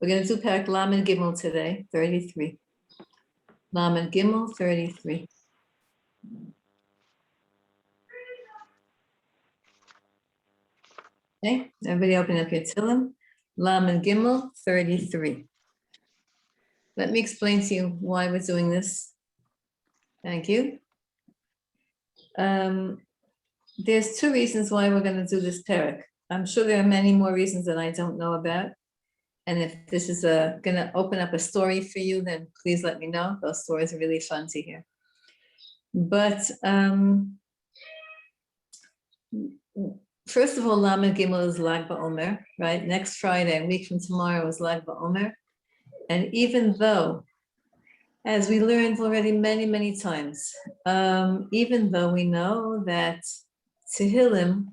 We're going to do Parak Lamed Gimel today, 33. Lamed Gimel, 33. Okay, everybody open up your Tehillim. Lamed Gimel, 33. Let me explain to you why we're doing this. Thank you. There's two reasons why we're going to do this parak. I'm sure there are many more reasons that I don't know about. And if this is going to open up a story for you, then please let me know. Those stories are really fun to hear. But first of all, Lamed Gimel is Lag BaOmer, right? Next Friday, a week from tomorrow, is Lag BaOmer. And even though, as we learned already many, many times, even though we know that Tehillim,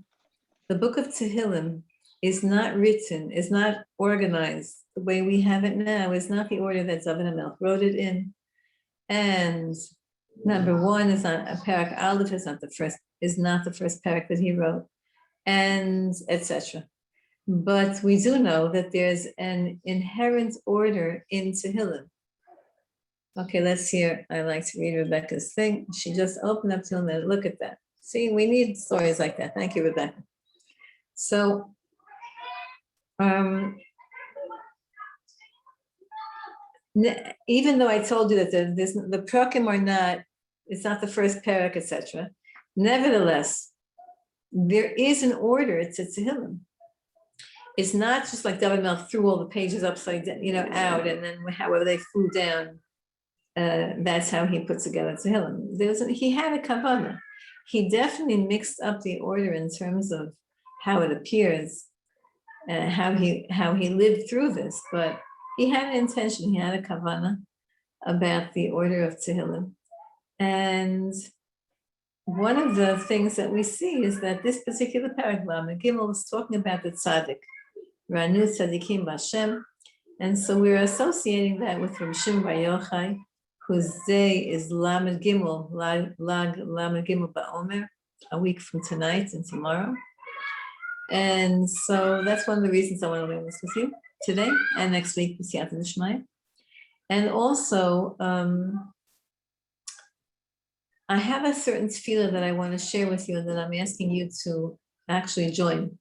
the book of Tehillim, is not written, is not organized the way we have it now, is not the order that David HaMelech wrote it in. And number one is not a parak aleph, is not the first parak that he wrote, and etc. But we do know that there's an inherent order in Tehillim. Okay, let's hear. I like to read Rebecca's thing. She just opened up Tehillim and look at that. See, we need stories like that. Thank you, Rebecca. So, even though I told you that the prakim are not, it's not the first parak, etc. Nevertheless, there is an order to Tehillim. It's not just like David HaMelech threw all the pages upside down, out, and then however they flew down, that's how he put together Tehillim. He had a kavanah. He definitely mixed up the order in terms of how it appears, how he lived through this, but he had an intention, he had a kavanah about the order of Tehillim. And one of the things that we see is that this particular parak, Lamed Gimel, is talking about the tzaddik, Ranu tzaddikim b'Hashem, and so we're associating that with Rabbi Shimon bar Yochai, whose day is Lamed Gimel, Lamed Gimel BaOmer, a week from tonight and tomorrow. And so that's one of the reasons I want to learn this with you today and next week with Siyata D'Shmaya. And also, I have a certain tefillah that I want to share with you and that I'm asking you to actually join.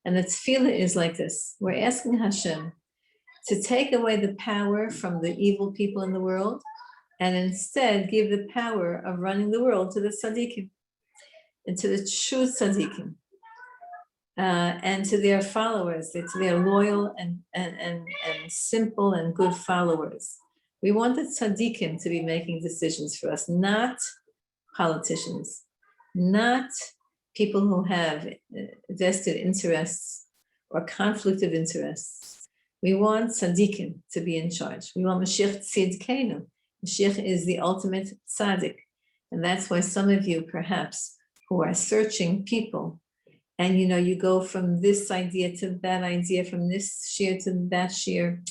And the tefillah is like this. We're asking Hashem to take away the power from the evil people in the world and instead give the power of running the world to the tzaddikim and to the true tzaddikim. And to their followers, to their loyal and simple and good followers. We want the tzaddikim to be making decisions for us, not politicians, not people who have vested interests or conflict of interests. We want tzaddikim to be in charge. We want Mashiach tzidkenu. Mashiach is the ultimate tzaddik. And that's why some of you, perhaps, who are searching people, and you go from this idea to that idea, from this shear to that shear.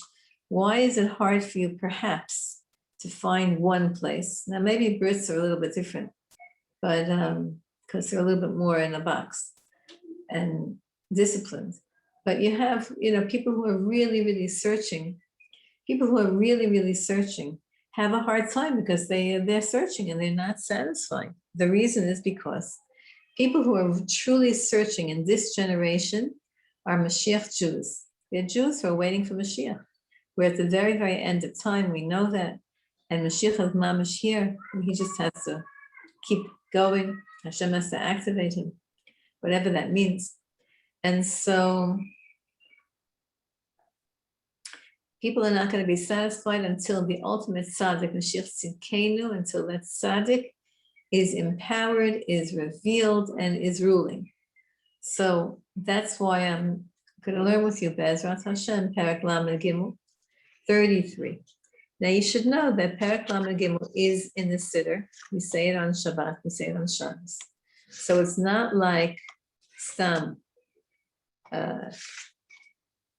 Why is it hard for you, perhaps, to find one place? Now, maybe Brits are a little bit different, but because they're a little bit more in a box and disciplined. But you have, people who are really, really searching. People who are really, really searching have a hard time because they're searching and they're not satisfied. The reason is because people who are truly searching in this generation are Mashiach Jews. They're Jews who are waiting for Mashiach. We're at the very, very end of time. We know that. And Mashiach is mamash here. And he just has to keep going. Hashem has to activate him, whatever that means. And so people are not going to be satisfied until the ultimate tzaddik, Mashiach tzidkenu, until that tzaddik is empowered, is revealed, and is ruling. So that's why I'm going to learn with you, Be'ezrat Hashem, Parak Lamed Gimel, 33. Now you should know that Parak Lamed Gimel is in the Siddur. We say it on Shabbat, we say it on Shabbos. So it's not like Stam.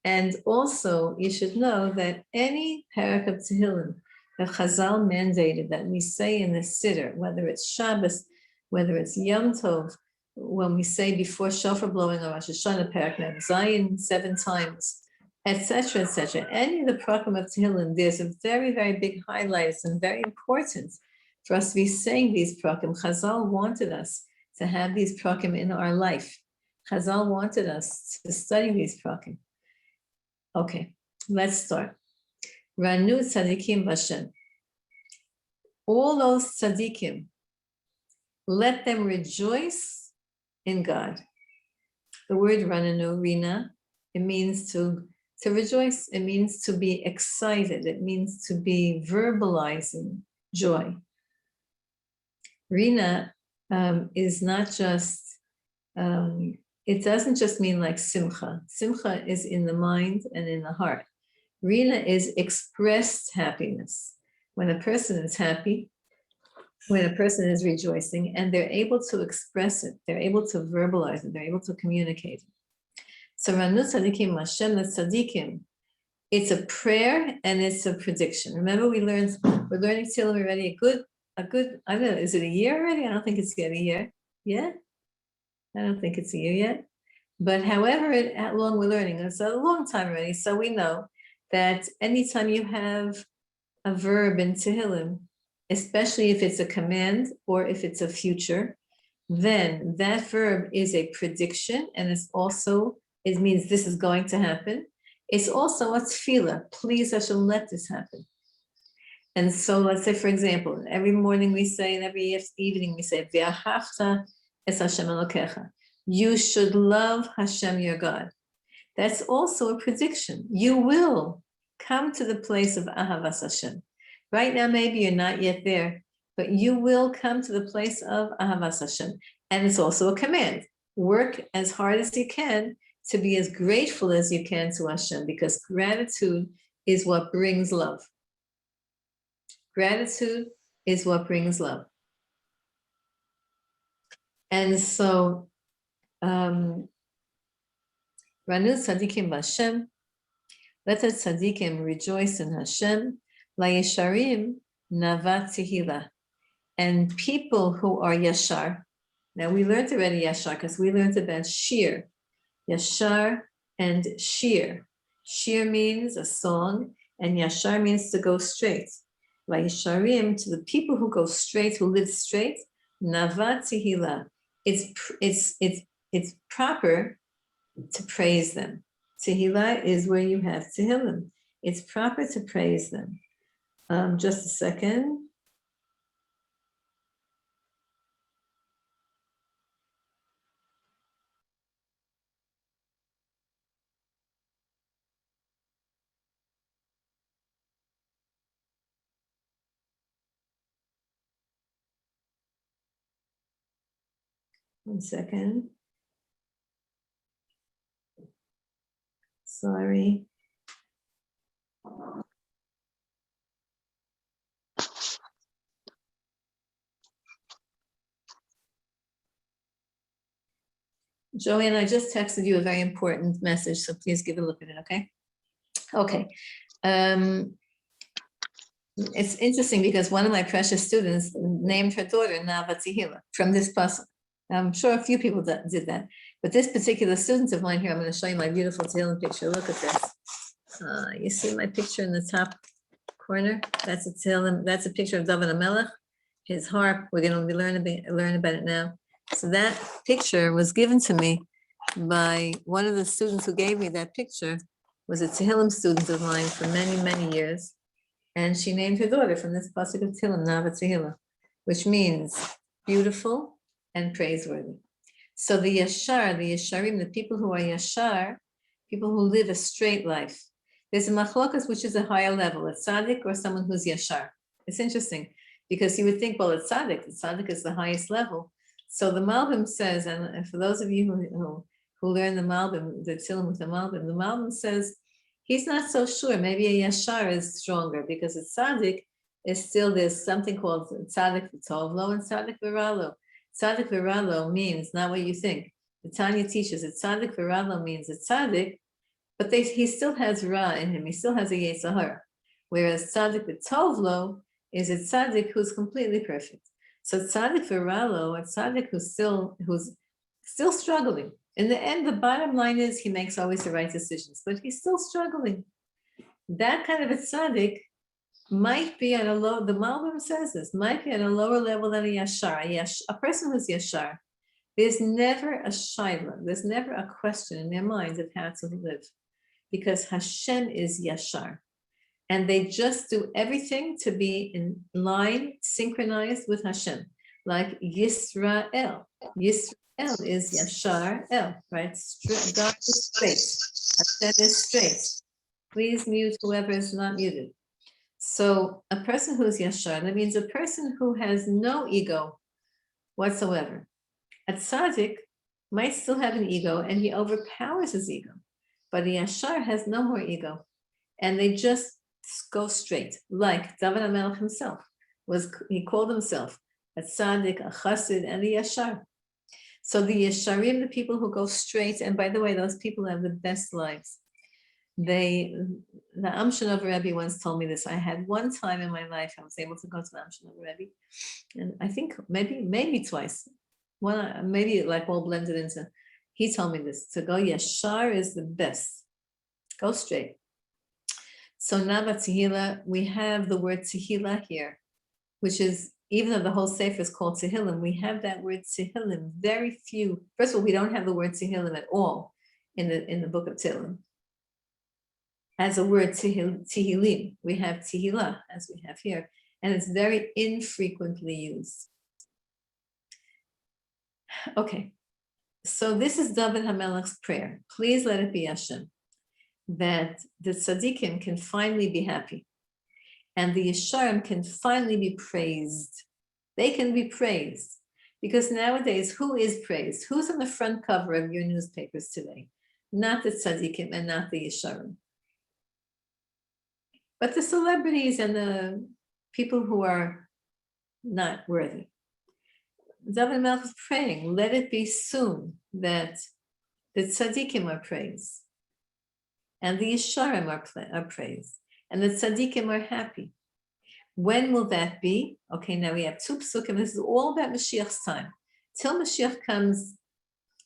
And also, you should know that any Parak of Tehillim that Chazal mandated that we say in the Siddur, whether it's Shabbos, whether it's Yom Tov, when we say before shofar blowing on Rosh Hashanah, Parak Mem Zayin 7 times, etc., etc. Any of the prakim of Tehillim, there's a very, very big highlight and very important for us to be saying these prakim. Chazal wanted us to have these prakim in our life. Chazal wanted us to study these prakim. Okay, let's start. Ranu tzadikim b'Hashem. All those tzadikim, let them rejoice in God. The word rananu, rina, it means to rejoice. It means to be excited. It means to be verbalizing joy. Rina is not just, it doesn't just mean like simcha. Simcha is in the mind and in the heart. Rina is expressed happiness. When a person is happy, when a person is rejoicing, and they're able to express it, they're able to verbalize it, they're able to communicate it. So Ranu tzadikim Hashem, the tzadikim, it's a prayer and it's a prediction. Remember, we're learning Tehillim already a good, I don't know, is it a year already? I don't think it's yet a year. Yeah? I don't think it's a year yet. But however long we're learning, it's a long time already. So we know that anytime you have a verb in Tehillim, especially if it's a command or if it's a future, then that verb is a prediction, and it's also, it means this is going to happen. It's also a tefillah. Please, Hashem, let this happen. And so let's say, for example, every morning we say, and every evening we say, V'ahavta es Hashem Elokecha. You should love Hashem, your God. That's also a prediction. You will come to the place of Ahavas Hashem. Right now, maybe you're not yet there, but you will come to the place of Ahavas Hashem. And it's also a command. Work as hard as you can to be as grateful as you can to Hashem, because gratitude is what brings love. Gratitude is what brings love. And so, Ranu tzadikim b'Hashem, let the tzadikim rejoice in Hashem, la yesharim navat tehillah. And people who are yashar, now we learned already yashar because we learned about shir, yashar and shir. Shir means a song, and yashar means to go straight. La yesharim, to the people who go straight, who live straight, navat tehillah. It's proper to praise them. Tehillah is where you have Tehillim. It's proper to praise them. Just a second. One second. Sorry. Joanne, I just texted you a very important message, so please give a look at it, okay? Okay. It's interesting because one of my precious students named her daughter Nava Tehillah from this pasuk. I'm sure a few people did that, but this particular student of mine here, I'm going to show you my beautiful Tehillim picture. Look at this. You see my picture in the top corner? That's a Tehillim. That's a picture of David HaMelech, his harp. We're going to learn about it now. So that picture was given to me by one of the students who gave me that picture. Was a Tehillim student of mine for many, many years. And she named her daughter from this pasuk of Tehillim, Nava Tehillah, which means beautiful and praiseworthy. So the Yashar, the Yasharim, the people who are Yashar, people who live a straight life. There's a machlokas, which is a higher level, a tzaddik or someone who's Yashar. It's interesting because you would think, well, it's tzaddik. The tzaddik is the highest level. So the Malbim says, and for those of you who learn the Malbim, the Tehillim with the Malbim says, he's not so sure. Maybe a Yashar is stronger because a tzaddik is still, there's something called tzaddik v'tovlo and tzaddik v'ralo. Tzaddik v'ralo means not what you think. The Tanya teaches that tzaddik v'ralo means a tzaddik, but he still has ra in him. He still has a yetzer hara. Whereas tzaddik v'tovlo is a tzaddik who's completely perfect. So tzaddik v'ralo, a tzaddik who's still struggling. In the end, the bottom line is he makes always the right decisions, but he's still struggling. That kind of a tzaddik might be at a low, the Malbim says this, might be at a lower level than a Yashar. A person who's Yashar, there's never a shaila, there's never a question in their minds of how to live, because Hashem is Yashar. And they just do everything to be in line, synchronized with Hashem, like Yisrael. Yisrael is Yashar El, right? God is straight. Hashem is straight. Please mute whoever is not muted. So a person who's Yashar, that means a person who has no ego whatsoever. A tzaddik might still have an ego and he overpowers his ego, but the Yashar has no more ego and they just go straight, like David HaMelech himself he called himself a tzaddik, a chassid, and a Yashar. So the Yesharim, the people who go straight, and by the way, those people have the best lives. The Amshanov Rebbe once told me this. I had one time in my life I was able to go to the Amshanov Rebbe, and I think maybe twice. One maybe like all blended into. He told me this, to go Yashar is the best. Go straight. So now Tehillah, we have the word Tehillah here, which is, even though the whole Sefer is called Tehillim, we have that word Tehillim. Very few. First of all, we don't have the word Tehillim at all in the book of Tehillim. As a word Tehillim, we have Tehillah, as we have here, and it's very infrequently used. Okay, so this is David HaMelech's prayer. Please let it be Hashem, that the tzaddikim can finally be happy, and the Yesharim can finally be praised. They can be praised, because nowadays, who is praised? Who's on the front cover of your newspapers today? Not the tzaddikim and not the Yesharim, but the celebrities and the people who are not worthy. David HaMelech is praying, let it be soon that the tzaddikim are praised, and the Yesharim are praised, and the tzaddikim are happy. When will that be? Okay, now we have two psukim. This is all about Mashiach's time. Till Mashiach comes,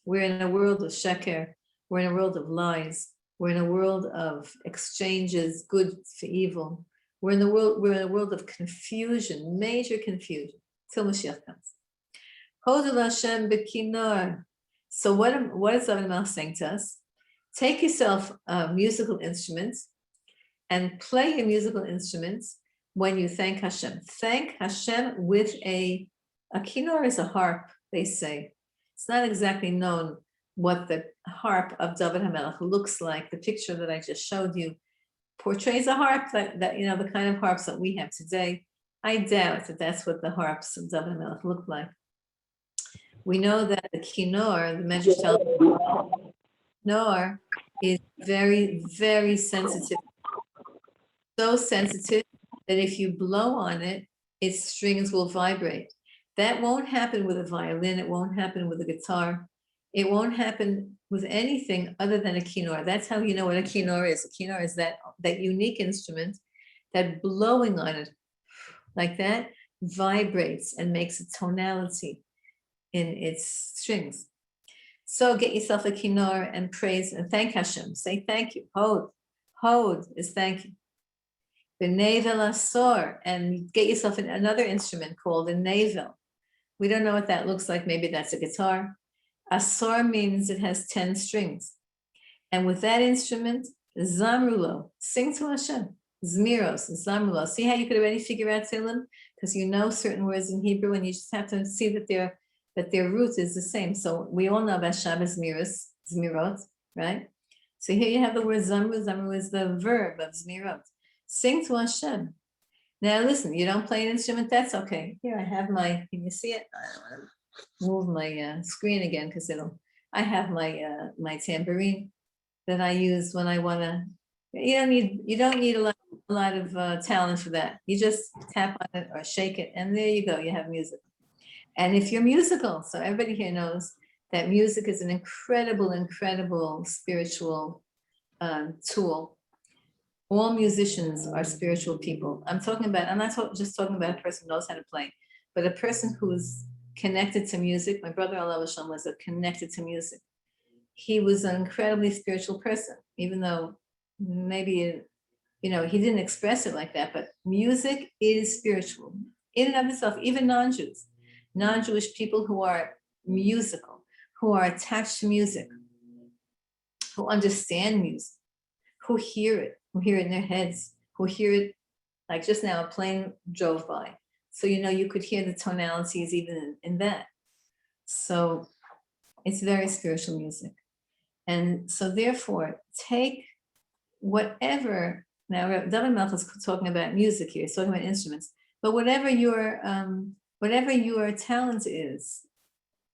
we're in a world of sheker, we're in a world of lies, we're in a world of exchanges, good for evil. We're in a world of confusion, major confusion, till Mashiach comes. Hodel Hashem b'kinor. So what is David HaMelech saying to us? Take yourself a musical instrument and play a musical instrument when you thank Hashem. Thank Hashem with a kinor is a harp, they say. It's not exactly known what the harp of David HaMelech looks like. The picture that I just showed you portrays a harp that the kind of harps that we have today. I doubt that that's what the harps of David HaMelech look like. We know that the kinor, the Medrash tells us, kinor is very, very sensitive. So sensitive that if you blow on it, its strings will vibrate. That won't happen with a violin. It won't happen with a guitar. It won't happen with anything other than a kinor. That's how you know what a kinor is. A kinor is that unique instrument that blowing on it like that vibrates and makes a tonality in its strings. So get yourself a kinor and praise and thank Hashem. Say thank you. Hod is thank you. The navel asor, and get yourself another instrument called a navel. We don't know what that looks like. Maybe that's a guitar. Asor means it has 10 strings. And with that instrument, zamrulo, sing to Hashem. Zmiros, zamrulo. See how you could already figure out Tehillim? Because you know certain words in Hebrew and you just have to see that their root is the same. So we all know about Shabbos Zmirot, right? So here you have the word zamru. Zamru is the verb of Zmirot. Sing to Hashem. Now listen, you don't play an instrument, that's okay. Here I have can you see it? I don't want to move my screen again because I have my tambourine that I use when I want to. You don't need a lot of talent for that. You just tap on it or shake it, and there you go. You have music. And if you're musical, so everybody here knows that music is an incredible, incredible spiritual tool. All musicians are spiritual people. I'm not just talking about a person who knows how to play, but a person who's connected to music. My brother Allah was connected to music. he was an incredibly spiritual person, even though maybe, he didn't express it like that, but music is spiritual in and of itself. Even non-Jewish people who are musical, who are attached to music, who understand music, who hear it in their heads, who hear it, like just now a plane drove by. So, you could hear the tonalities even in that. So it's very spiritual music. And so therefore, take whatever, now David Melch is talking about music here, he's talking about instruments, but whatever your talent is,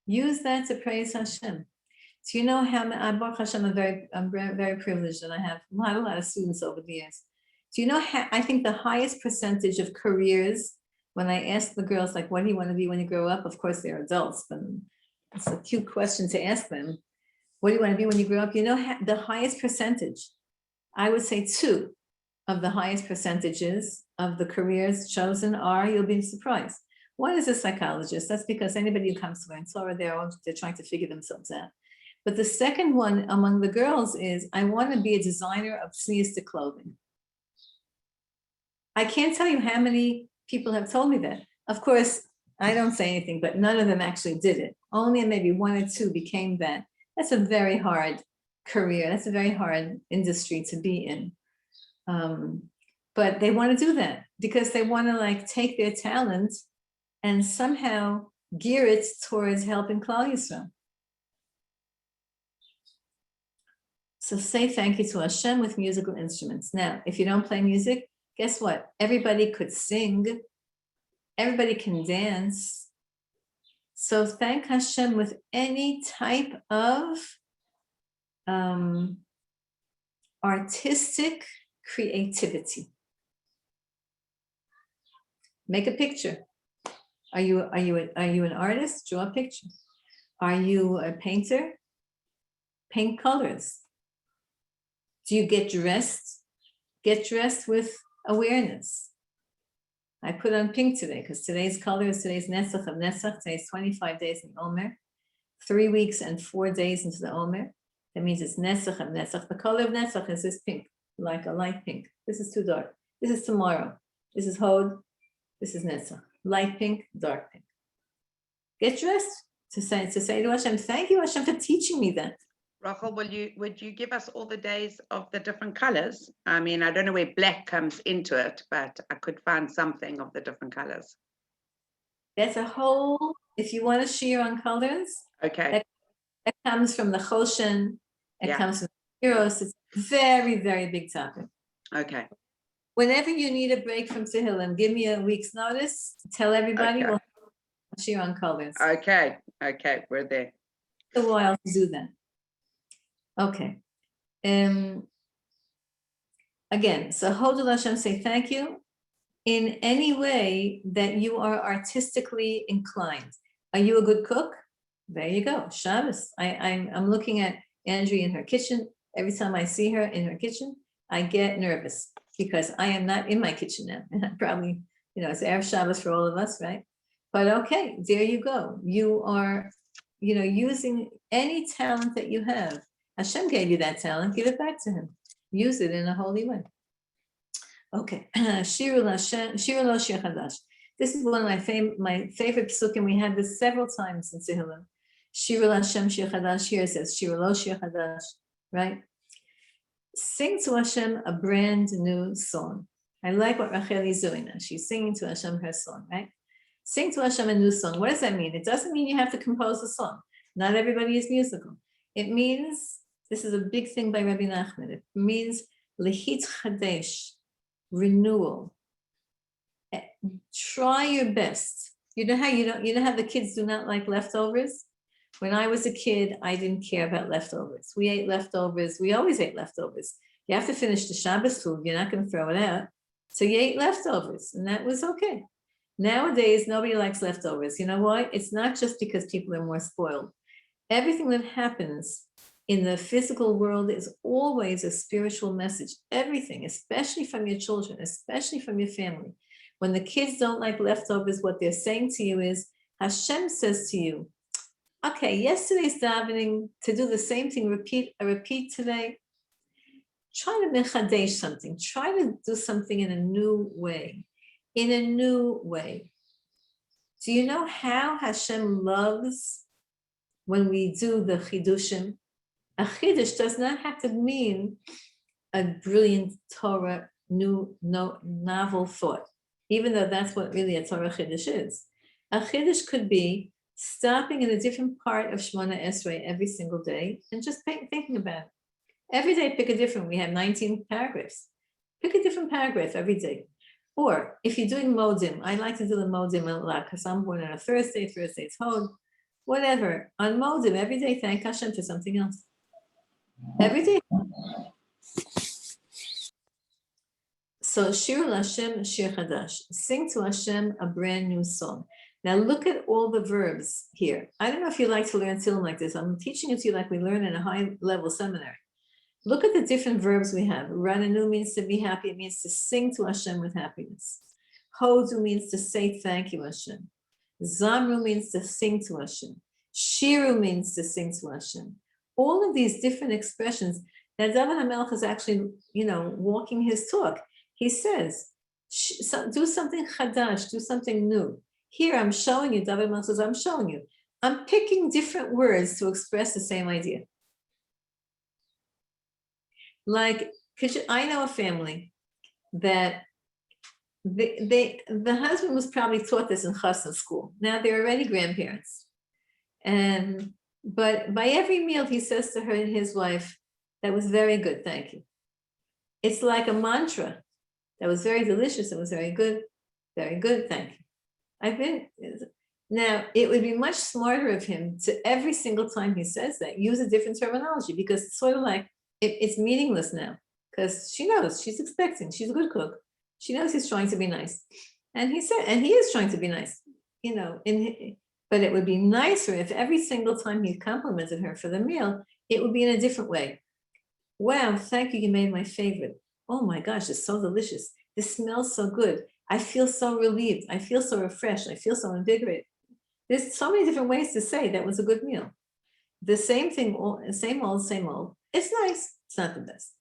use that to praise Hashem. So how Baruch Hashem, I'm very privileged, and I have a lot of students over the years. Do you know how I think the highest percentage of careers, when I ask the girls, like, what do you want to be when you grow up? Of course, they're adults, but it's a cute question to ask them. What do you want to be when you grow up? The highest percentage, I would say 2 of the highest percentages of the careers chosen are, you'll be surprised. One is a psychologist. That's because anybody who comes to learn Torah, they're trying to figure themselves out. But the second one among the girls is, I want to be a designer of tzniustic clothing. I can't tell you how many people have told me that. Of course, I don't say anything, but none of them actually did it. Only maybe 1 or 2 became that. That's a very hard career. That's a very hard industry to be in. But they want to do that because they want to take their talent and somehow gear it towards helping Klal Yisrael. So say thank you to Hashem with musical instruments. Now, if you don't play music, guess what? Everybody could sing. Everybody can dance. So thank Hashem with any type of artistic creativity. Make a picture. Are you an artist? Draw a picture. Are you a painter? Paint colors. Do you get dressed? Get dressed with awareness. I put on pink today because today's color is today's Netzach of Netzach. Today's 25 days in Omer, 3 weeks and 4 days into the Omer. That means it's Netzach of Netzach. The color of Netzach is this pink, like a light pink. This is too dark. This is tomorrow. This is Hod. This is Netzach. Light pink, dark pink. Get dressed to say to Hashem, thank you, Hashem, for teaching me that. Rochel, would you give us all the days of the different colors? I mean, I don't know where black comes into it, but I could find something of the different colors. That's a whole, if you want to share on colors, okay, that comes from the Choshen, it comes from the Heroes. It's a very, very big topic. Okay. Whenever you need a break from Tehillim, give me a week's notice, tell everybody, we'll share on colors. Okay, we're there. It's a while to do that. Okay. Again, so Hodul Hashem, say thank you in any way that you are artistically inclined. Are you a good cook? There you go. Shabbos. I'm looking at Andrea in her kitchen. Every time I see her in her kitchen, I get nervous because I am not in my kitchen now. And I probably, it's Erev Shabbos for all of us, right? But okay, there you go. You are, using any talent that you have. Hashem gave you that talent, give it back to him. Use it in a holy way. Okay, Shiru Lo Shir Chadash. This is one of my favorite psukim. We had this several times in Tehillim. Shiru Hashem Shir Chadash. Here it says Shiru Lo Shir Chadash, right? Sing to Hashem a brand new song. I like what Rochel is doing now. She's singing to Hashem her song, right? Sing to Hashem a new song. What does that mean? It doesn't mean you have to compose a song. Not everybody is musical. It means, this is a big thing by Rabbi Nachman. It means lehit chadesh, renewal. Try your best. You know how the kids do not like leftovers? When I was a kid, I didn't care about leftovers. We ate leftovers. We always ate leftovers. You have to finish the Shabbos food. You're not going to throw it out. So you ate leftovers, and that was okay. Nowadays, nobody likes leftovers. You know why? It's not just because people are more spoiled. Everything that happens in the physical world is always a spiritual message. Everything, especially from your children, especially from your family. When the kids don't like leftovers, what they're saying to you is, Hashem says to you, okay, yesterday's davening, to do the same thing, repeat today. Try to mechadesh something. Try to do something in a new way. In a new way. Do you know how Hashem loves when we do the chidushim? A chidush does not have to mean a brilliant Torah, novel thought, even though that's what really a Torah chidush is. A chidush could be stopping in a different part of Shemona Esrei every single day and just thinking about it. Every day, pick a different. We have 19 paragraphs. Pick a different paragraph every day. Or if you're doing modim, I like to do the modim a lot because I'm born on a Thursday's Hod, whatever. On modim, every day, thank Hashem for something else. Every day. So Shir Hashem Shir Chadash. Sing to Hashem a brand new song. Now look at all the verbs here. I don't know if you like to learn Tehillim like this. I'm teaching it to you like we learn in a high-level seminary. Look at the different verbs we have. Rananu means to be happy. It means to sing to Hashem with happiness. Hodu means to say thank you, Hashem. Zamru means to sing to Hashem. Shiru means to sing to Hashem. All of these different expressions. Now David HaMelech is actually, walking his talk. He says, do something chadash, do something new. Here I'm showing you, David HaMelech says, I'm showing you. I'm picking different words to express the same idea. Like, I know a family that the husband was probably taught this in chassan school. Now they're already grandparents. But by every meal he says to her and his wife, that was very good, thank you. It's like a mantra. That was very delicious, it was very good, thank you. Now, it would be much smarter of him to every single time he says that, use a different terminology, because it's sort of like, it's meaningless now, because she knows, she's expecting, she's a good cook. She knows he's trying to be nice. And he is trying to be nice, but it would be nicer if every single time he complimented her for the meal, it would be in a different way. Wow, thank you, you made my favorite. Oh my gosh, it's so delicious. This smells so good. I feel so relieved. I feel so refreshed. I feel so invigorated. There's so many different ways to say that was a good meal. The same thing, same old. It's nice. It's not the best.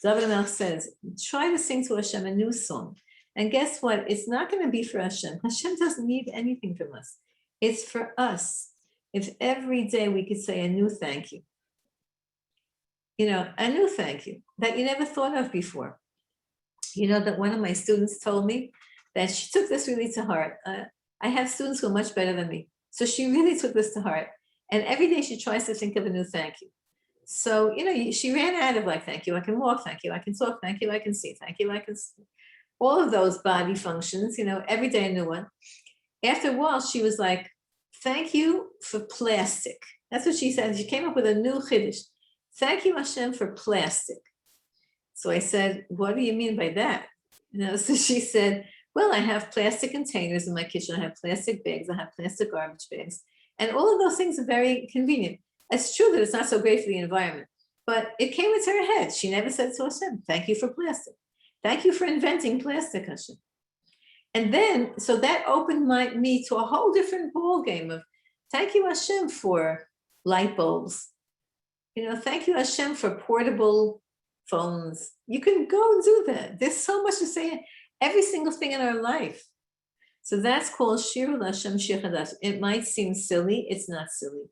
David HaMelech says, try to sing to Hashem a new song. And guess what? It's not going to be for Hashem. Hashem doesn't need anything from us. It's for us. If every day we could say a new thank you. A new thank you that you never thought of before. That one of my students told me that she took this really to heart. I have students who are much better than me. So she really took this to heart. And every day she tries to think of a new thank you. So, she ran out of like, thank you, I can walk, thank you, I can talk, thank you, I can see, thank you, I can see. All of those body functions, every day a new one. After a while, she was like, thank you for plastic. That's what she said. She came up with a new chiddush. Thank you, Hashem, for plastic. So I said, what do you mean by that? So she said, well, I have plastic containers in my kitchen. I have plastic bags. I have plastic garbage bags. And all of those things are very convenient. It's true that it's not so great for the environment, but it came into her head. She never said to Hashem, thank you for plastic. Thank you for inventing plastic, Hashem. And then, so that opened me to a whole different ball game of thank you, Hashem, for light bulbs. Thank you, Hashem, for portable phones. You can go and do that. There's so much to say, every single thing in our life. So that's called Shir Hashem Shir Chadash. It might seem silly, it's not silly.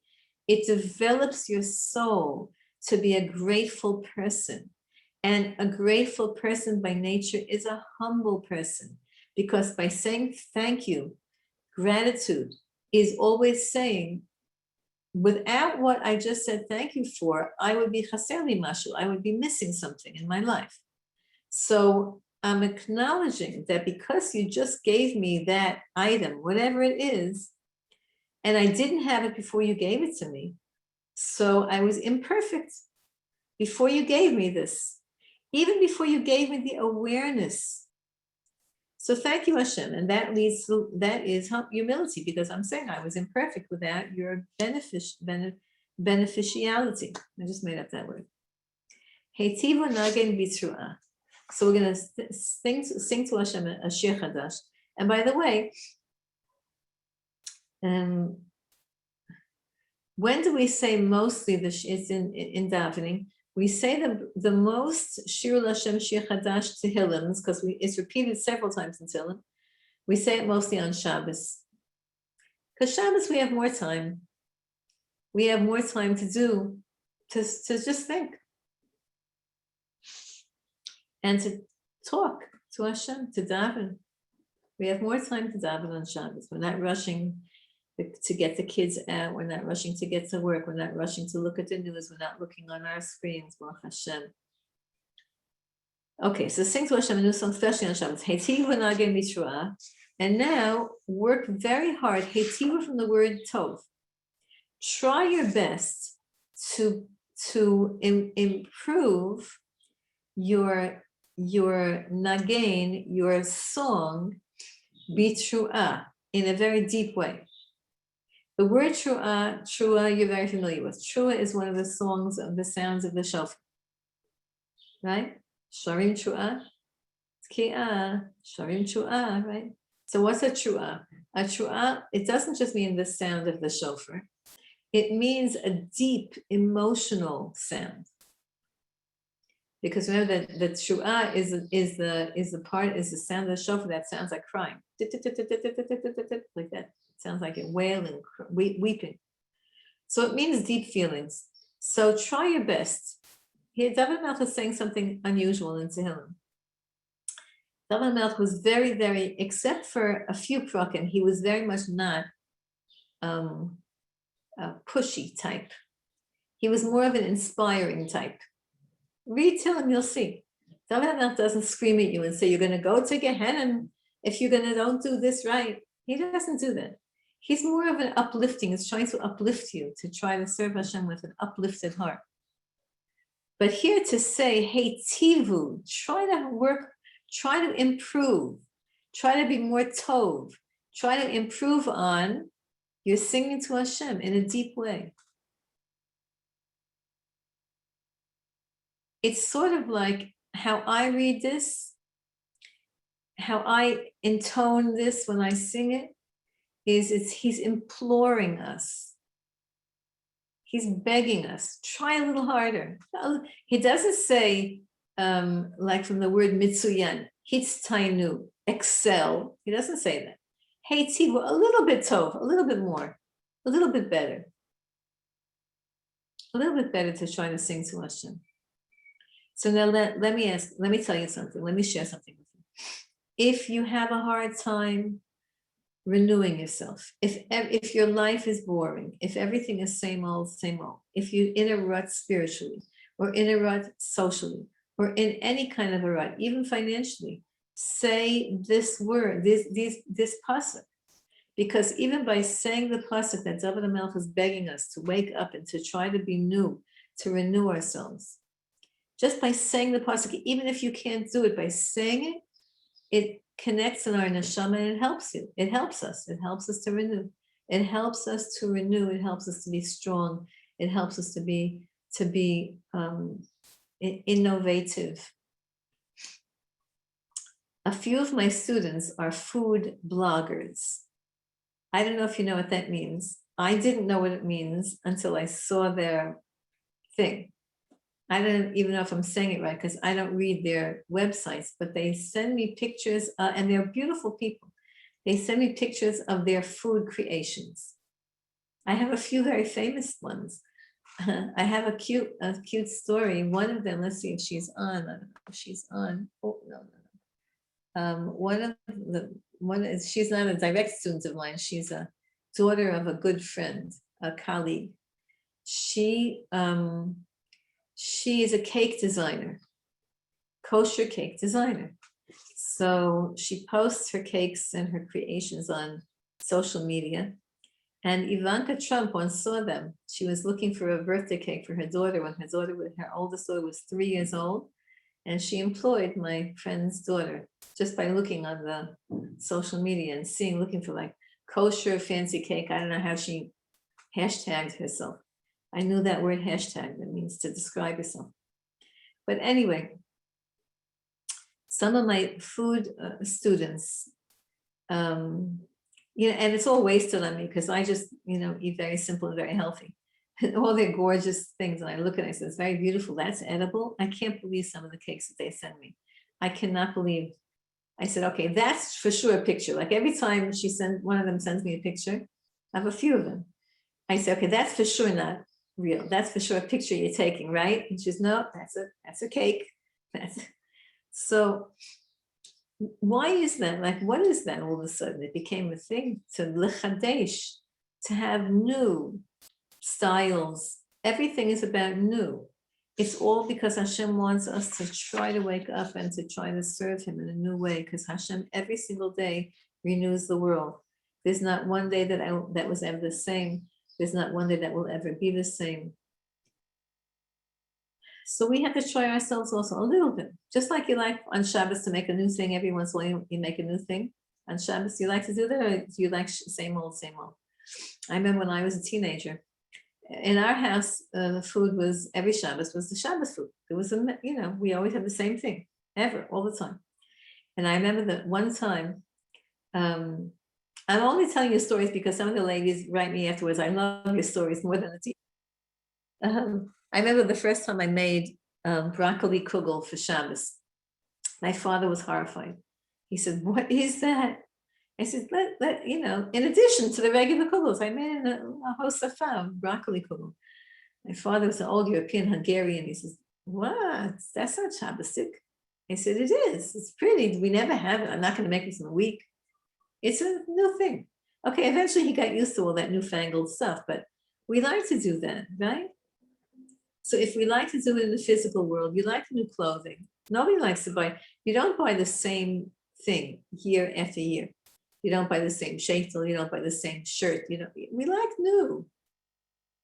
It develops your soul to be a grateful person. And a grateful person by nature is a humble person, because by saying thank you, gratitude is always saying, without what I just said thank you for, I would be chaser li mashu, I would be missing something in my life. So I'm acknowledging that because you just gave me that item, whatever it is, and I didn't have it before you gave it to me, so I was imperfect before you gave me this, even before you gave me the awareness. So thank you, Hashem. And that is humility, because I'm saying I was imperfect without your beneficiality. I just made up that word. Heitiva nagen b'Throught. So we're going to sing to Hashem a Shir Chadash. And by the way, when do we say mostly it's in davening? We say the most Shir Lashem Shir Chadash Tehillims, because it's repeated several times in Tehillim. We say it mostly on Shabbos. Because Shabbos we have more time. We have more time to just think. And to talk to Hashem, to daven. We have more time to daven on Shabbos. We're not rushing to get the kids out. We're not rushing to get to work. We're not rushing to look at the news. We're not looking on our screens. Baruch Hashem. Okay, so sing to Hashem a new song, especially on Shabbos. Heitiv v'nageh mitzruah. And now work very hard. Heitiv from the word tov. Try your best to improve your nagain, your song, bitruah, in a very deep way. The word truah, you're very familiar with. Truah is one of the songs of the sounds of the shofar, right? Sharim truah, tki'ah, sharim truah, right? So what's a truah? A truah, it doesn't just mean the sound of the shofar. It means a deep emotional sound. Because remember that the truah is the sound of the shofar that sounds like crying. Like that. It sounds like it wailing, weeping. So it means deep feelings. So try your best. Here, David Melch is saying something unusual in Tehillim. David Melch was very, very, except for a few prakim, he was very much not a pushy type. He was more of an inspiring type. Read Tehillim, you'll see. David Melch doesn't scream at you and say, you're going to go to Gehenna if you're going to don't do this right. He doesn't do that. He's more of an uplifting. He's trying to uplift you, to try to serve Hashem with an uplifted heart. But here to say, hey, tivu, try to work, try to improve, try to be more tov, try to improve on your singing to Hashem in a deep way. It's sort of like how I read this, how I intone this when I sing it, he's imploring us. He's begging us, try a little harder. He doesn't say, like from the word mitsuyan, hitztainu, excel. He doesn't say that. Hey, tivu, a little bit tov, a little bit more, a little bit better. A little bit better to try to sing to Hashem. So now let me tell you something. Let me share something with you. If you have a hard time renewing yourself, if your life is boring, if everything is same old, if you're in a rut spiritually, or in a rut socially, or in any kind of a rut, even financially, say this word, this pasuk. Because even by saying the pasuk that David HaMelech is begging us to wake up and to try to be new, to renew ourselves, just by saying the pasuk, even if you can't do it, by saying it connects in our neshama and it helps you. It helps us. It helps us to renew. It helps us to renew. It helps us to be strong. It helps us to be innovative. A few of my students are food bloggers. I don't know if you know what that means. I didn't know what it means until I saw their thing. I don't even know if I'm saying it right because I don't read their websites, but they send me pictures and they're beautiful people. They send me pictures of their food creations. I have a few very famous ones. I have a cute story. One of them, let's see if she's on. I don't know if she's on. Oh, no. She's not a direct student of mine. She's a daughter of a good friend, a colleague. She is a cake designer, kosher cake designer. So she posts her cakes and her creations on social media. And Ivanka Trump once saw them. She was looking for a birthday cake for her daughter when her oldest daughter was 3 years old. And she employed my friend's daughter just by looking on the social media and looking for like kosher fancy cake. I don't know how she hashtagged herself. I knew that word hashtag, that means to describe yourself. But anyway, some of my food students, and it's all wasted on me because I just, eat very simple and very healthy. and all their gorgeous things. And I look at it, I say, it's very beautiful. That's edible. I can't believe some of the cakes that they send me. I cannot believe. I said, okay, that's for sure a picture. Like every time one of them sends me a picture, I have a few of them. I said, okay, that's for sure not real. That's for sure a picture you're taking, right? And she says, no, that's a cake. So why is that? Like, what is that all of a sudden? It became a thing to lechadesh, to have new styles. Everything is about new. It's all because Hashem wants us to try to wake up and to try to serve him in a new way, because Hashem every single day renews the world. There's not one day that was ever the same. There's not one day that will ever be the same. So we have to try ourselves also a little bit. Just like you like on Shabbos to make a new thing, every once in a while you make a new thing. On Shabbos, you like to do that, or do you like same old, same old? I remember when I was a teenager, in our house, the food was, every Shabbos was the Shabbos food. It was, we always had the same thing, all the time. And I remember that one time, I'm only telling you stories because some of the ladies write me afterwards, I love your stories more than the tea. I remember the first time I made broccoli kugel for Shabbos. My father was horrified. He said, what is that? I said, in addition to the regular kugels, I made a hosafah, broccoli kugel. My father was an old European Hungarian. He says, what? That's not Shabbosik. I said, it is. It's pretty. We never have it. I'm not going to make this in a week. It's a new thing. Okay, eventually he got used to all that newfangled stuff, but we like to do that, right? So if we like to do it in the physical world, you like new clothing. Nobody likes to buy. You don't buy the same thing year after year. You don't buy the same sheitel. You don't buy the same shirt. We like new.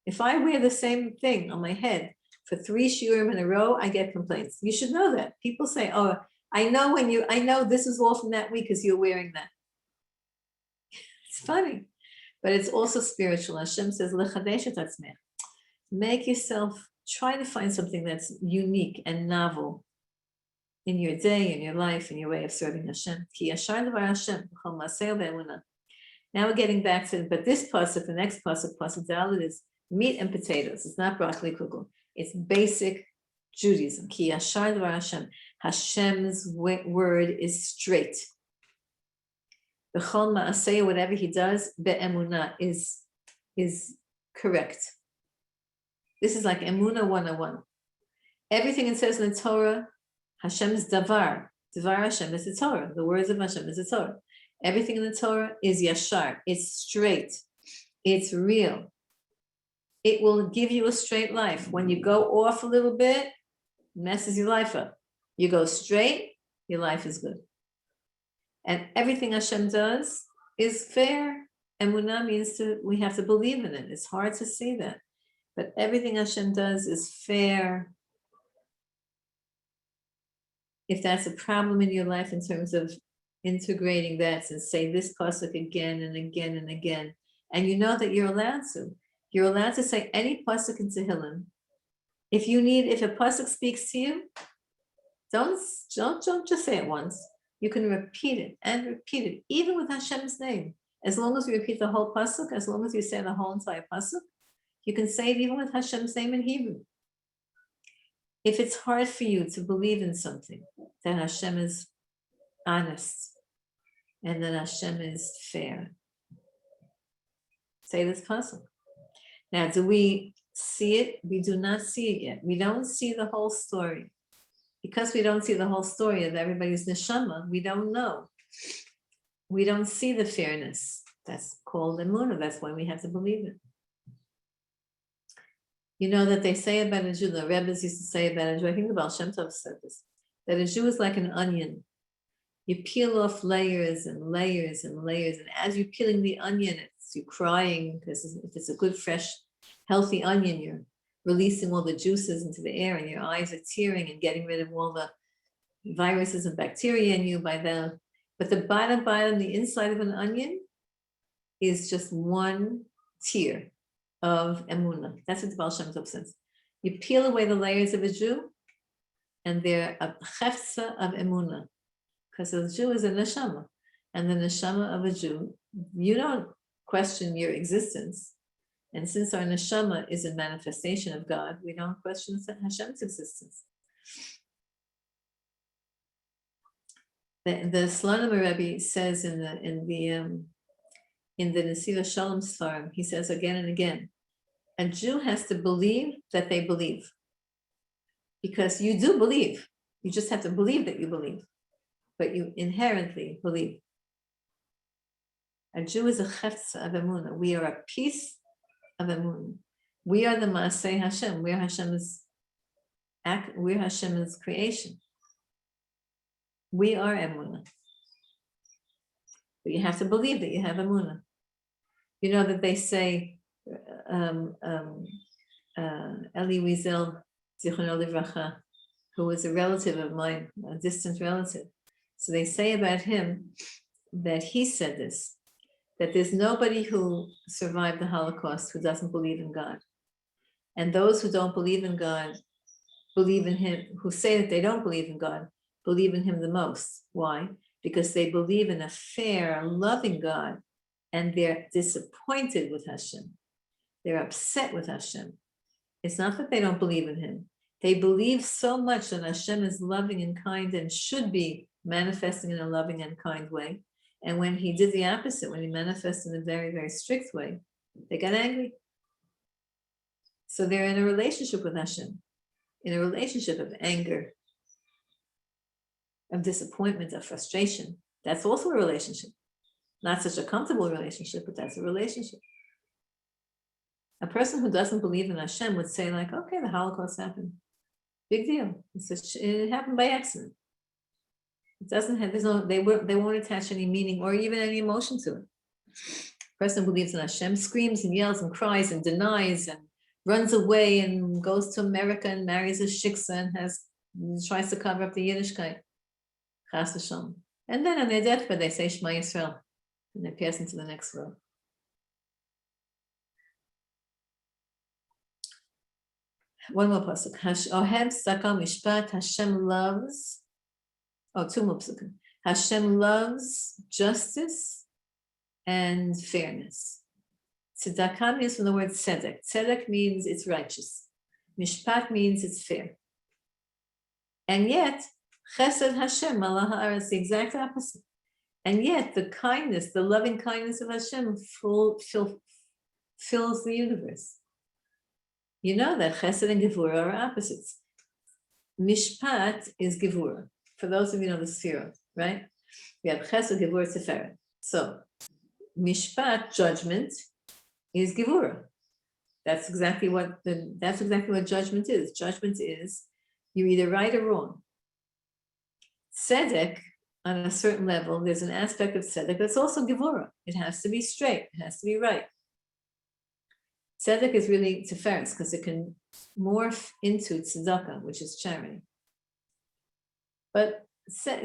If I wear the same thing on my head for 3 shiurim in a row, I get complaints. You should know that. People say, oh, I know this is all from that week because you're wearing that. It's funny, but it's also spiritual. Hashem says, lechadesh et atzmech. Make yourself, try to find something that's unique and novel in your day, in your life, in your way of serving Hashem. Ki yashar levar Hashem, b'chol ma'aseh u'be'emunah. Now we're getting back to, but this pasuk, the next pasuk Dalet, is meat and potatoes. It's not broccoli kugel. It's basic Judaism. Ki yashar levar Hashem. Hashem's word is straight. B'chol ma'aseh, whatever he does, be'emunah is correct. This is like Emunah 101. Everything it says in the Torah, Hashem's davar Hashem is the Torah. The words of Hashem is the Torah. Everything in the Torah is yashar. It's straight. It's real. It will give you a straight life. When you go off a little bit, messes your life up. You go straight, your life is good. And everything Hashem does is fair. Emunah means we have to believe in it. It's hard to say that. But everything Hashem does is fair. If that's a problem in your life in terms of integrating that and say this pasuk again and again and again, and you know that you're allowed to say any pasuk in Tehillim. If a pasuk speaks to you, don't just say it once. You can repeat it, even with Hashem's name. As long as you repeat the whole pasuk, as long as you say the whole entire pasuk, you can say it even with Hashem's name in Hebrew. If it's hard for you to believe in something, that Hashem is honest and that Hashem is fair, say this pasuk. Now, do we see it? We do not see it yet. We don't see the whole story. Because we don't see the whole story of everybody's neshama, we don't know. We don't see the fairness. That's called emunah. That's why we have to believe it. You know that they say about a Jew, the Rebbetzen used to say about a Jew, I think the Baal Shem Tov said this, that a Jew is like an onion. You peel off layers and layers and layers, and as you're peeling the onion, you're crying, because if it's a good, fresh, healthy onion, you're releasing all the juices into the air, and your eyes are tearing and getting rid of all the viruses and bacteria in you but the bottom, the inside of an onion is just one tear of emunah. That's what the Baal Shem Tov says. You peel away the layers of a Jew, and they're a chefza of emunah, because a Jew is a neshama, and the neshama of a Jew, you don't question your existence. And since our neshama is a manifestation of God, we don't question Hashem's existence. The Slonimer Rebbe says in the Nesiva Shalom Sfarim, he says again and again, a Jew has to believe that they believe. Because you do believe. You just have to believe that you believe. But you inherently believe. A Jew is a chefza of emunah. We are a piece of emunah. We are the Maaseh Hashem. We're Hashem's creation. We are emunah. But you have to believe that you have emunah. You know that they say, Eli Wiesel, Zichrono Livracha, who was a relative of mine, a distant relative. So they say about him that he said this, that there's nobody who survived the Holocaust who doesn't believe in God. And those who don't believe in God believe in him, who say that they don't believe in God, believe in him the most. Why? Because they believe in a fair, loving God, and they're disappointed with Hashem. They're upset with Hashem. It's not that they don't believe in him. They believe so much that Hashem is loving and kind and should be manifesting in a loving and kind way. And when he did the opposite, when he manifested in a very, very strict way, they got angry. So they're in a relationship with Hashem, in a relationship of anger, of disappointment, of frustration. That's also a relationship. Not such a comfortable relationship, but that's a relationship. A person who doesn't believe in Hashem would say, like, okay, the Holocaust happened. Big deal. It happened by accident. It doesn't have, they won't attach any meaning or even any emotion to it. A person who believes in Hashem screams and yells and cries and denies and runs away and goes to America and marries a shiksa and tries to cover up the Yiddishkeit. Chas v'shalom. And then on their deathbed, they say Shema Yisrael, and they pass into the next world. One more pasuk. Ohev tzedakah mishpat. Hashem loves. Oh, two more pasukim. Hashem loves justice and fairness. Tzedakah means from the word tzedek. Tzedek means it's righteous. Mishpat means it's fair. And yet, chesed Hashem malach haaretz, the exact opposite. And yet, the kindness, the loving kindness of Hashem fills the universe. You know that chesed and gevura are opposites. Mishpat is gevura. For those of you who know the sefirot, right? We have chesed, gevura, tiferet. So, mishpat, judgment, is gevura. That's exactly what judgment is. Judgment is you're either right or wrong. Tzedek, on a certain level, there's an aspect of tzedek that's also gevura. It has to be straight. It has to be right. Tzedek is really tiferet because it can morph into tzedakah, which is charity. But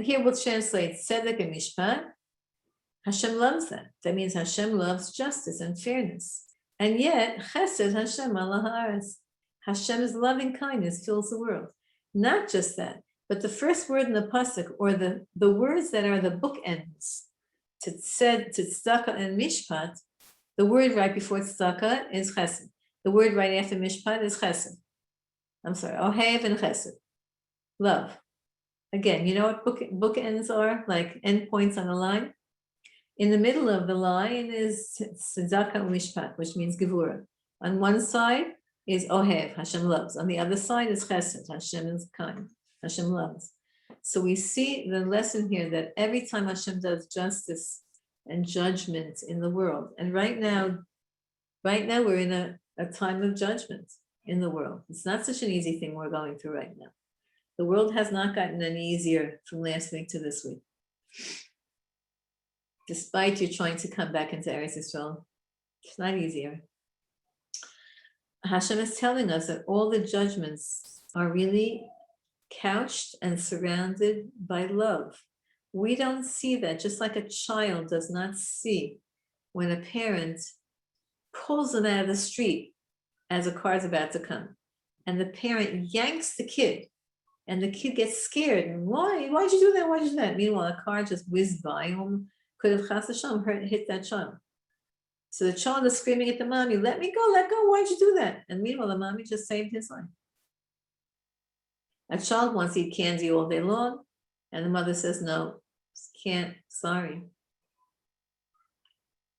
here we'll translate tzedek and mishpat. Hashem loves that. That means Hashem loves justice and fairness. And yet, chesed Hashem ala haaretz. Hashem's loving kindness fills the world. Not just that, but the first word in the pasuk, or the words that are the bookends to tzedakah and mishpat. The word right before tzedakah is chesed. The word right after mishpat is chesed. I'm sorry, ohev and chesed. Love. Again, you know what bookends are? Like endpoints on a line? In the middle of the line is tzedakah and mishpat, which means gevura. On one side is ohev, Hashem loves. On the other side is chesed, Hashem is kind. Hashem loves. So we see the lesson here that every time Hashem does justice and judgment in the world. And right now we're in a time of judgment in the world. It's not such an easy thing we're going through right now. The world has not gotten any easier from last week to this week. Despite you trying to come back into Eretz Yisrael, it's not easier. Hashem is telling us that all the judgments are really couched and surrounded by love. We don't see that, just like a child does not see when a parent pulls them out of the street as a car is about to come. And the parent yanks the kid, and the kid gets scared. And why? Why'd you do that? Why'd you do that? Meanwhile, a car just whizzed by and could have hit that child. So the child is screaming at the mommy, let me go, let go, why'd you do that? And meanwhile, the mommy just saved his life. A child wants to eat candy all day long, and the mother says, no, can't, sorry.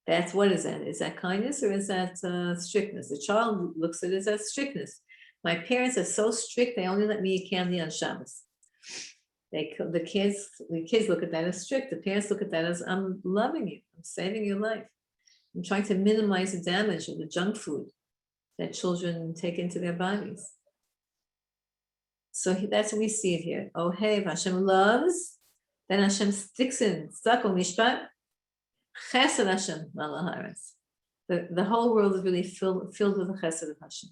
That's what is that? Is that kindness or is that strictness? The child looks at it as strictness. My parents are so strict, they only let me eat candy on Shabbos. The kids look at that as strict. The parents look at that as, I'm loving you, I'm saving your life. I'm trying to minimize the damage of the junk food that children take into their bodies. So that's what we see it here. Oh, hey, Hashem loves, then Hashem stuck on Mishpat, Chesed Hashem, the whole world is really filled with the Chesed of Hashem.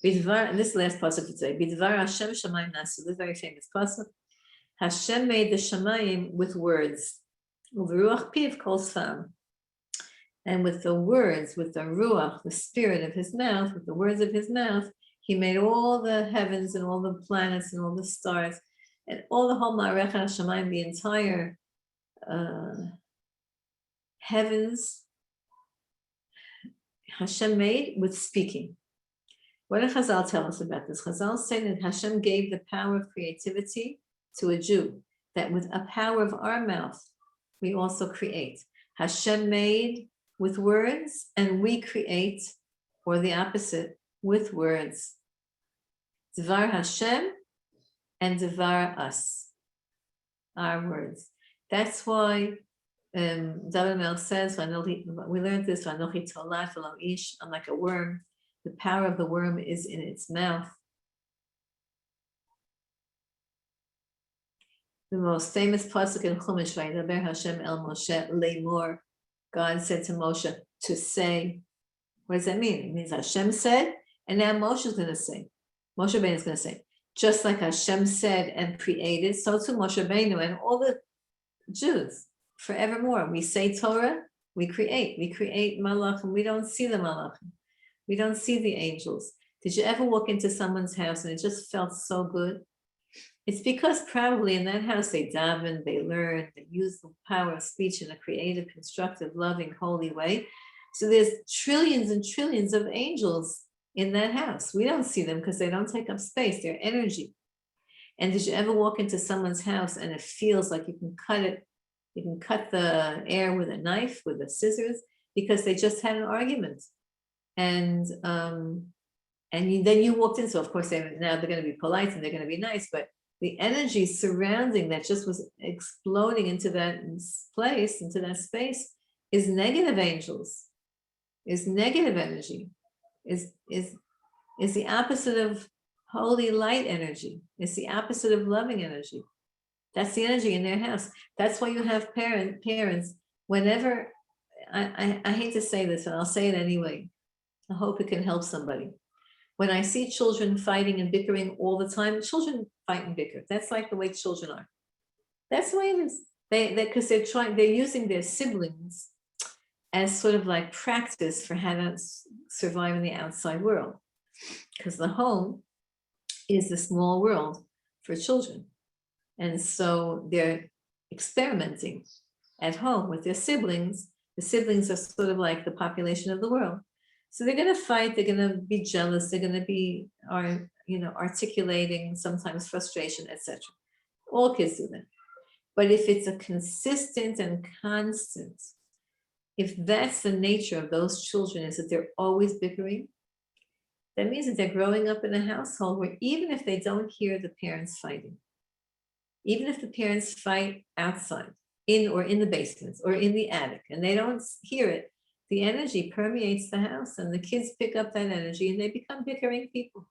Bidvar, and this last pasuk to say, Bidvar Hashem Shamayim Nasu, this very famous pasuk. Hashem made the Shamayim with words. Uveruach piv kol sfam. And with the words, with the ruach, the spirit of his mouth, with the words of his mouth, he made all the heavens and all the planets and all the stars and all the whole Ma'arech HaShamayim, the entire heavens. Hashem made with speaking. What did Chazal tell us about this? Chazal say that Hashem gave the power of creativity to a Jew, that with a power of our mouth, we also create. Hashem made with words, and we create, or the opposite, with words. Dvar Hashem and Dvar us, our words. That's why David Melch says, we learned this, I'm like a worm. The power of the worm is in its mouth. The most famous pasuk in Chumash, Vayidaber Hashem el Moshe leimor. God said to Moshe to say. What does that mean? It means Hashem said, and now Moshe is going to say. Moshe Rabbeinu is going to say, just like Hashem said and created, so too Moshe Rabbeinu and all the Jews forevermore. We say Torah, we create malachim. We don't see the malachim. We don't see the angels. Did you ever walk into someone's house and it just felt so good? It's because probably in that house they daven, they learn, they use the power of speech in a creative, constructive, loving, holy way. So there's trillions and trillions of angels in that house. We don't see them because they don't take up space, they're energy. And did you ever walk into someone's house and it feels like you can cut the air with a knife, with the scissors, because they just had an argument. And then you walked in, so of course now they're going to be polite and they're going to be nice, but the energy surrounding that just was exploding into that place, into that space, is negative angels, is negative energy, is the opposite of holy light energy. It's the opposite of loving energy. That's the energy in their house. That's why you have parents, whenever, I hate to say this, but I'll say it anyway. I hope it can help somebody. When I see children fighting and bickering all the time, children fight and bicker. That's like the way children are. That's the way it is. Because they're using their siblings as sort of like practice for how to survive in the outside world. Because the home is the small world for children. And so they're experimenting at home with their siblings. The siblings are sort of like the population of the world. So they're going to fight, they're going to be jealous, they're going to be, articulating sometimes frustration, etc. All kids do that. But if it's a consistent and constant, if that's the nature of those children, is that they're always bickering, that means that they're growing up in a household where even if they don't hear the parents fighting, even if the parents fight outside, in the basement or in the attic, and they don't hear it, the energy permeates the house and the kids pick up that energy and they become bickering people.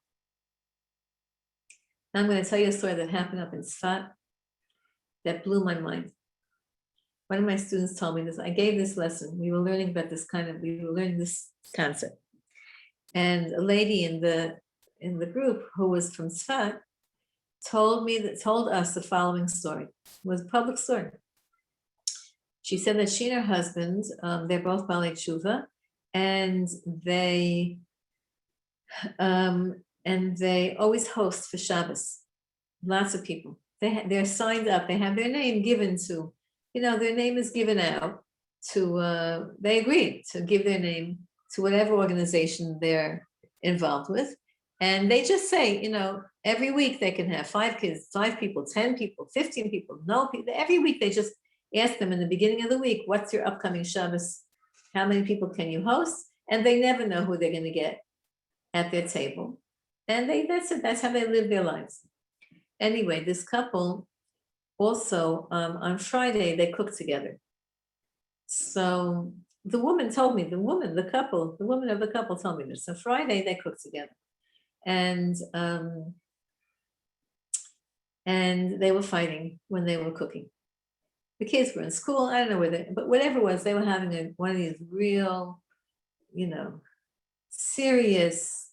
Now I'm going to tell you a story that happened up in Throught that blew my mind. One of my students told me this. I gave this lesson. We were learning this concept. And a lady in the group who was from Throught told us the following story. It was a public story. She said that she and her husband, they're both Balei Tshuva, and they always host for Shabbos. Lots of people. They're signed up. They have their name given to, their name is given out, they agreed to give their name to whatever organization they're involved with. And they just say, every week they can have 5 kids, 5 people, 10 people, 15 people, no people. Every week they just ask them in the beginning of the week, what's your upcoming Shabbos? How many people can you host? And they never know who they're going to get at their table. And that's it. That's how they live their lives. Anyway, this couple also, on Friday, they cooked together. So the woman of the couple told me this. So Friday they cooked together. And they were fighting when they were cooking. The kids were in school, I don't know where but whatever it was, they were having one of these real, serious,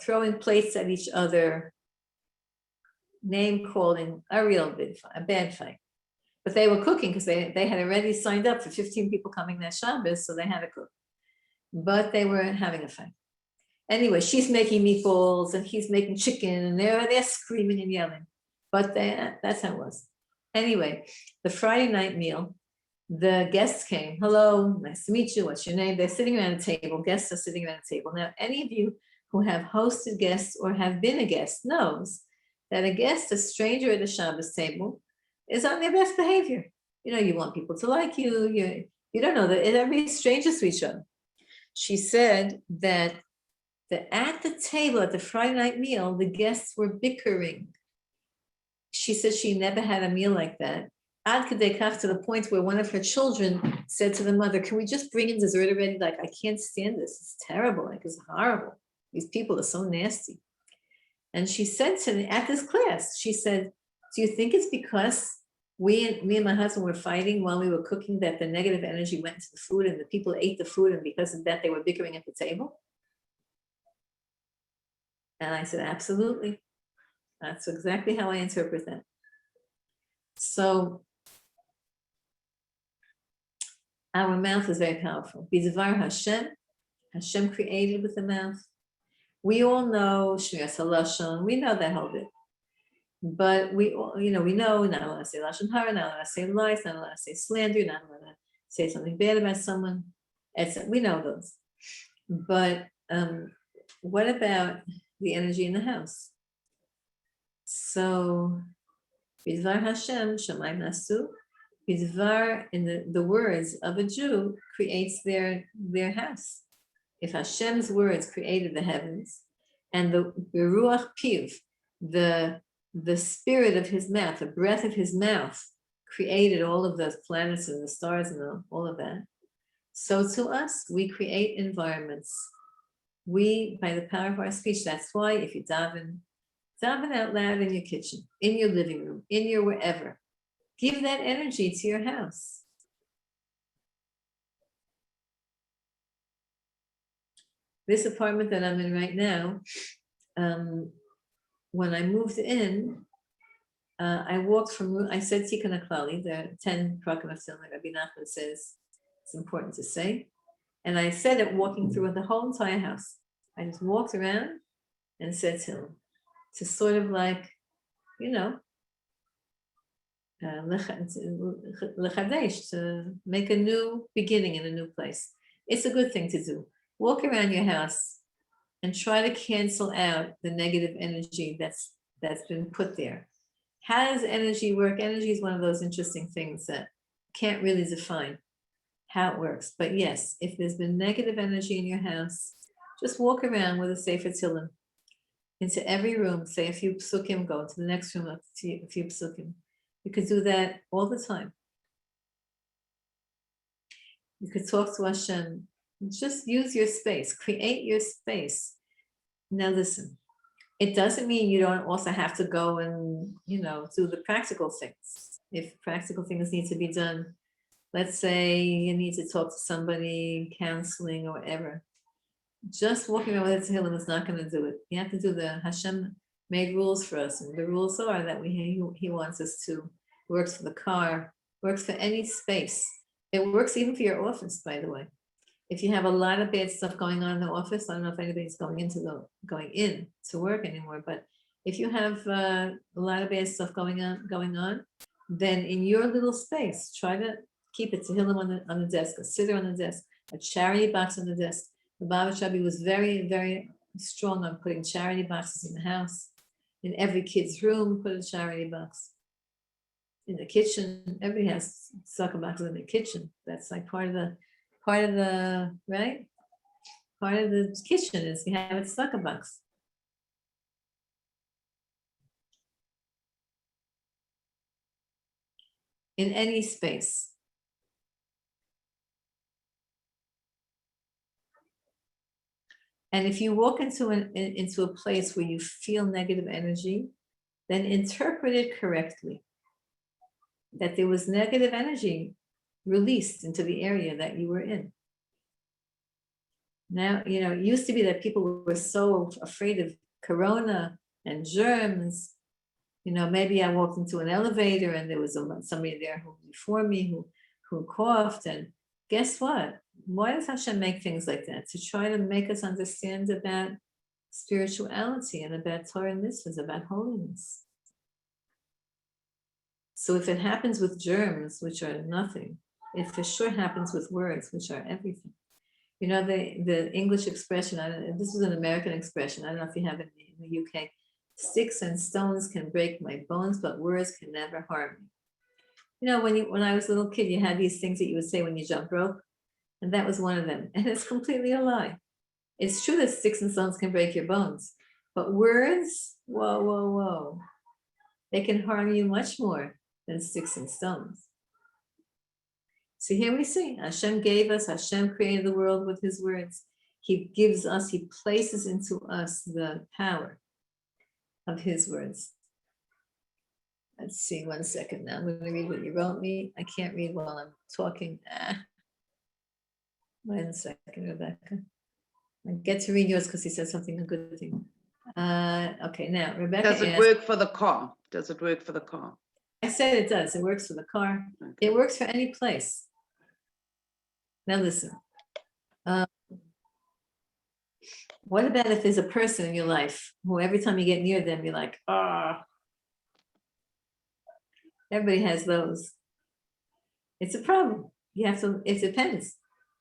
throwing plates at each other, name calling, a bad fight. But they were cooking because they had already signed up for 15 people coming that Shabbos, so they had to cook. But they were having a fight. Anyway, she's making meatballs and he's making chicken, and they're screaming and yelling. But that's how it was. Anyway, the Friday night meal, the guests came. Hello, nice to meet you. What's your name? They're sitting around a table. Guests are sitting around a table. Now, any of you who have hosted guests or have been a guest knows that a stranger at a Shabbos table, is on their best behavior. You want people to like you. You don't know that everybody's strangers to each other. She said that at the table at the Friday night meal, the guests were bickering. She said she never had a meal like that. Ad kadei kach, to the point where one of her children said to the mother, "Can we just bring in dessert already? Like, I can't stand this. It's terrible. Like, it's horrible. These people are so nasty." And she said to me at this class, she said, "Do you think it's because me and my husband were fighting while we were cooking that the negative energy went into the food and the people ate the food, and because of that they were bickering at the table?" And I said, absolutely. That's exactly how I interpret that. So our mouth is very powerful. B'dvar Hashem created with the mouth. We all know Shmiras HaLashon. We know that whole bit. But we know not allowed to say Lashon Hara, not allowed to say lies, not allowed to say slander, not allowed to say something bad about someone. We know those. But what about the energy in the house? So, B'dvar Hashem, Shamayim Nasu, B'dvar, in the words of a Jew, creates their house. If Hashem's words created the heavens, and the Ruach Piv, the spirit of his mouth, the breath of his mouth, created all of the planets and the stars and all of that, so to us, we create environments. We, by the power of our speech, that's why if you daven out loud in your kitchen, in your living room, in your wherever, give that energy to your house. This apartment that I'm in right now, when I moved in, I walked from, I said Tikkun HaKlali, the 10 Prakim of Tehillim, Rabbi Nachman says it's important to say. And I said it walking through the whole entire house. I just walked around and said Tehillim to sort of like, lechadesh, to make a new beginning in a new place. It's a good thing to do. Walk around your house and try to cancel out the negative energy that's been put there. How does energy work? Energy is one of those interesting things that can't really define how it works. But yes, if there's been negative energy in your house, just walk around with a Sefer Tehillim into every room, say a few psukim, go to the next room, a few psukim. You could do that all the time. You could talk to Hashem. Just use your space, create your space. Now listen, it doesn't mean you don't also have to go and, do the practical things. If practical things need to be done, let's say you need to talk to somebody, counseling or whatever. Just walking around with a Tehillim is not going to do it. You have to do the Hashem made rules for us. And the rules are that he wants us to, works for the car, works for any space. It works even for your office, by the way. If you have a lot of bad stuff going on in the office, I don't know if anybody's going in to work anymore, but if you have a lot of bad stuff going on, then in your little space, try to keep a Tehillim on the desk, a siddur on the desk, a charity box on the desk. The Baba Shabi was very, very strong on putting charity boxes in the house. In every kid's room, put a charity box. In the kitchen, everybody has sucker boxes in the kitchen. That's like part of the right? Part of the kitchen is you have a sucker box. In any space. And if you walk into a place where you feel negative energy, then interpret it correctly. That there was negative energy released into the area that you were in. Now, it used to be that people were so afraid of corona and germs. Maybe I walked into an elevator and there was somebody there before me who coughed, and guess what? Why does Hashem make things like that? To try to make us understand about spirituality and about Torah and mitzvahs, about holiness. So if it happens with germs, which are nothing, it for sure happens with words, which are everything. The English expression, this is an American expression, I don't know if you have it in the UK, sticks and stones can break my bones, but words can never harm me. When I was a little kid, you had these things that you would say when you jump rope, and that was one of them. And it's completely a lie. It's true that sticks and stones can break your bones, but words, whoa, whoa, whoa. They can harm you much more than sticks and stones. So here we see, Hashem created the world with his words. He places into us the power of his words. Let's see, 1 second now. I'm going to read what you wrote me. I can't read while I'm talking. 1 second, Rebecca. I get to read yours because he said something, a good thing. Okay, now, Rebecca Does it work for the car? Does it work for the car? I said it does. It works for the car. Okay. It works for any place. Now listen. What about if there's a person in your life who every time you get near them, you're like, everybody has those. It's a problem. It depends.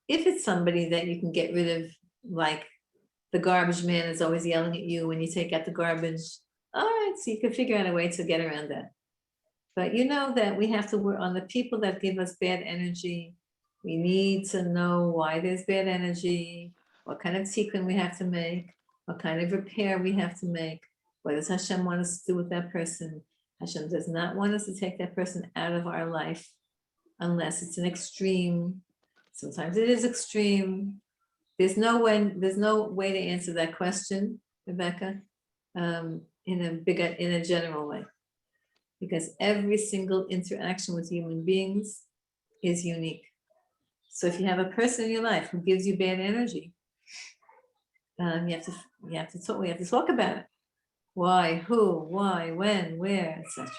If it's somebody that you can get rid of, like the garbage man is always yelling at you when you take out the garbage, all right, so you can figure out a way to get around that. But that we have to work on the people that give us bad energy. We need to know why there's bad energy, what kind of tikkun we have to make, what kind of repair we have to make. What does Hashem want us to do with that person? Hashem does not want us to take that person out of our life unless it's an extreme. Sometimes it is extreme. There's no way to answer that question, Rebecca, in a general way. Because every single interaction with human beings is unique. So if you have a person in your life who gives you bad energy, we have to talk about it. Why, who, why, when, where, etc.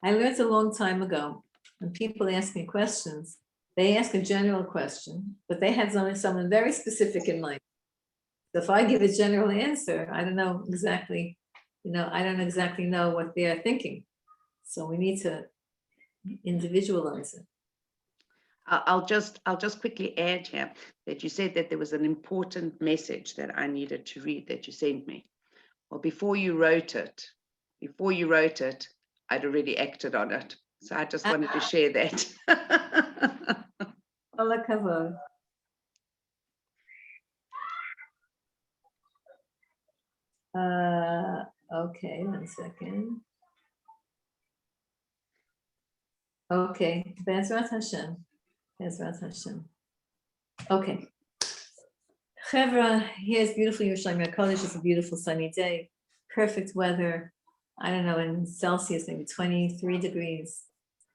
I learned a long time ago, when people ask me questions, they ask a general question, but they have someone very specific in mind. So if I give a general answer, I don't know exactly, I don't exactly know what they're thinking. So we need to individualize it. I'll just quickly add here that you said that there was an important message that I needed to read that you sent me. Well, before you wrote it, I'd already acted on it. So I just wanted to share that. All kavod. Okay, 1 second. Okay, Bezrat Hashem. Okay. Chevra, here's beautiful Yerushalayim HaKodesh. It's a beautiful sunny day. Perfect weather. I don't know, in Celsius, maybe 23 degrees.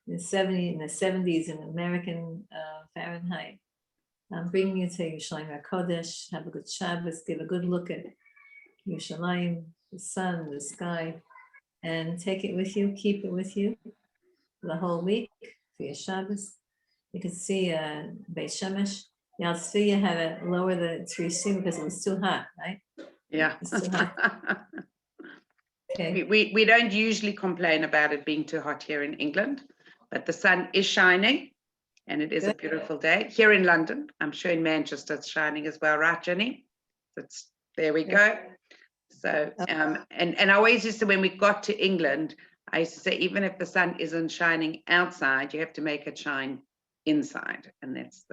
In the 70s in American Fahrenheit. I'm bringing you to Yerushalayim HaKodesh. Have a good Shabbos. Give a good look at Yerushalayim, the sun, the sky, and take it with you. Keep it with you the whole week for your Shabbos. You can see Beit Shemesh. Yal Tzviya had to lower the Tzitzim because it was too hot, right? Yeah. It's too hot. Okay. We don't usually complain about it being too hot here in England, but the sun is shining and it is a Good. beautiful day here in London. I'm sure in Manchester it's shining as well, right, Jenny? There we go. So, and I always used to, when we got to England, I used to say, even if the sun isn't shining outside, you have to make it shine inside. And that's